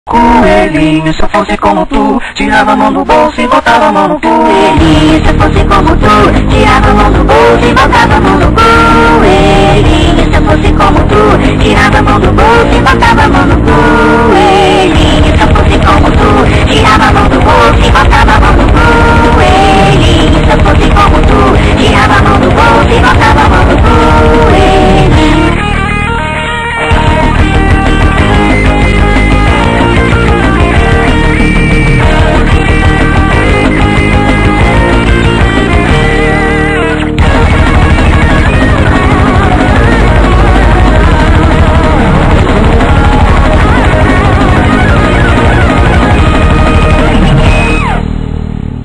Coelhinho, se eu fosse como tu, tirava a mão do bolso e botava a mão no cu. Coelhinho, se eu fosse como tu, tirava a mão do bolso e botava a mão no cu. Coelhinho, se eu fosse como tu, tirava a mão do bolso e botava a mão no cu. Coelhinho, se eu fosse como tu, tirava a mão do bolso e botava a mão no cu. Coelhinho, se eu fosse como tu, tirava a mão do bolso e botava a mão no cu. Coelhinho.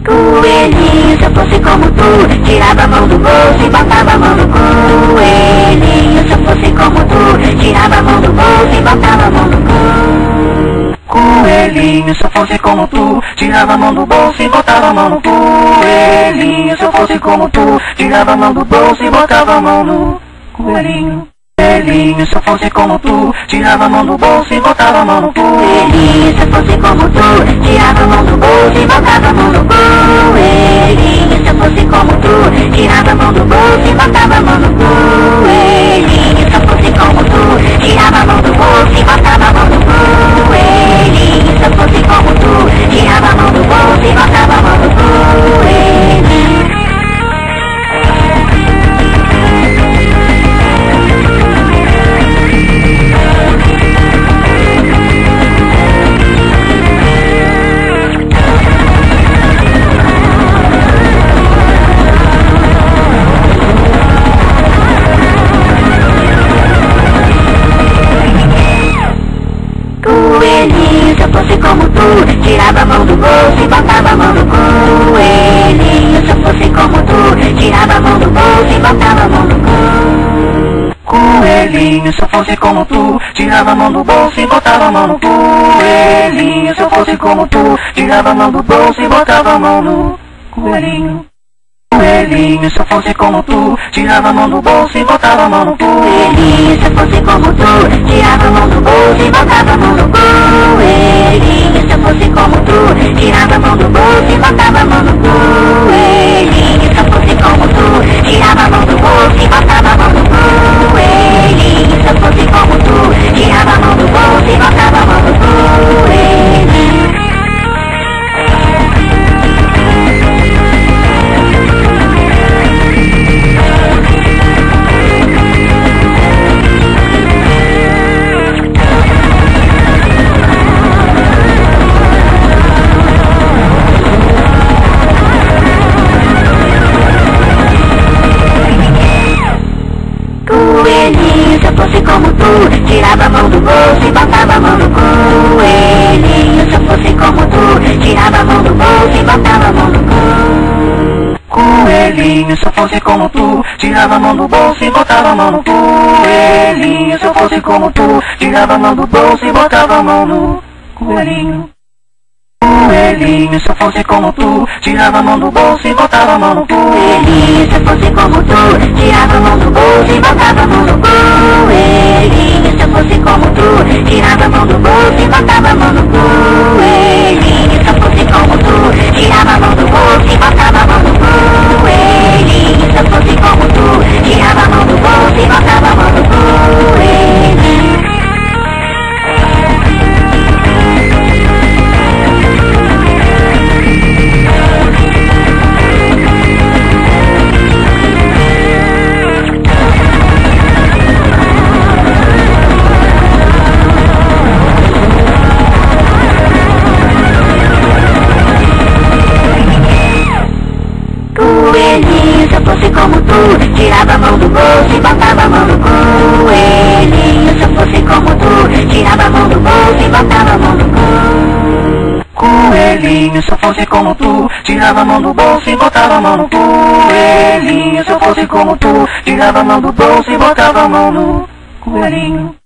Coelhinho, se eu fosse como tu, tirava a mão do bolso e botava a mão no cu. Coelhinho, se eu fosse como tu, tirava a mão do bolso e botava a mão no cu. Coelhinho, se eu fosse como tu, tirava a mão do bolso e botava a mão no cu. Coelhinho, se eu fosse como tu, tirava a mão do bolso e botava a mão no coelhinho. Coelhinho, se eu fosse como tu, tirava a mão do bolso e botava a mão no cu. Coelhinho, se eu fosse como tu, tirava a mão do bolso e botava a mão no cu. Coelhinho, se eu fosse como tu, tirava a mão do bolso e botava a mão no cu. Coelhinho, se eu fosse como tu, tirava a mão do bolso e botava a mão no cu. Coelhinho, se eu fosse como tu, tirava a mão do bolso e botava a mão no cu. Coelhinho. Coelhinho, se eu fosse como tu, tirava a mão do bolso e botava a mão no cu. Coelhinho, se eu fosse como tu, tirava a mão do bolso e botava a mão no cu. Coelhinho, se eu fosse como tu, tirava a mão do bolso e botava a mão no cu. Coelhinho, se eu fosse como tu, tirava a mão do bolso e botava a mão no coelhinho. Coelhinho, se eu fosse como tu, tirava a mão do bolso e botava a mão no cu. Coelhinho, se eu fosse como tu, tirava a mão do bolso e botava a mão no cu. Coelhinho, se eu fosse como tu, tirava a mão do bolso e botava a mão no cu. Coelhinho, se eu fosse como tu, tirava a mão do bolso e botava a mão no cu. Coelhinho, se eu fosse como tu, tirava a mão do bolso e botava a mão no cu. Coelhinho. Coelhinho, se eu fosse como tu, tirava a mão do bolso e botava a mão no cu. Coelhinho, se eu fosse como tu, tirava a mão do bolso e botava a mão no cu. Coelhinho, se eu fosse como tu, tirava a mão do bolso e botava a mão no cu. Coelhinho, se eu fosse como tu, tirava a mão do bolso e botava a mão no coelhinho. Coelhinho, se eu fosse como tu, tirava a mão do bolso e botava a mão no cu. Coelhinho, se eu fosse como tu, tirava a mão do bolso e botava a mão no cu. Coelhinho, se eu fosse como tu, tirava a mão do bolso e botava a mão no cu. Coelhinho, se eu fosse como tu, tirava a mão do bolso e botava a mão no cu. Coelhinho, se eu fosse como tu, tirava a mão do bolso e botava a mão no cu. Coelhinho. Coelhinho, se eu fosse como tu, tirava a mão do bolso e botava a mão no cu. Coelhinho, se eu fosse como tu, tirava a mão do bolso e botava a mão no cu. Coelhinho, se eu fosse como tu, tirava a mão do bolso e botava a mão no cu. Coelhinho, se eu fosse como tu, tirava a mão do bolso e botava a mão no coelhinho.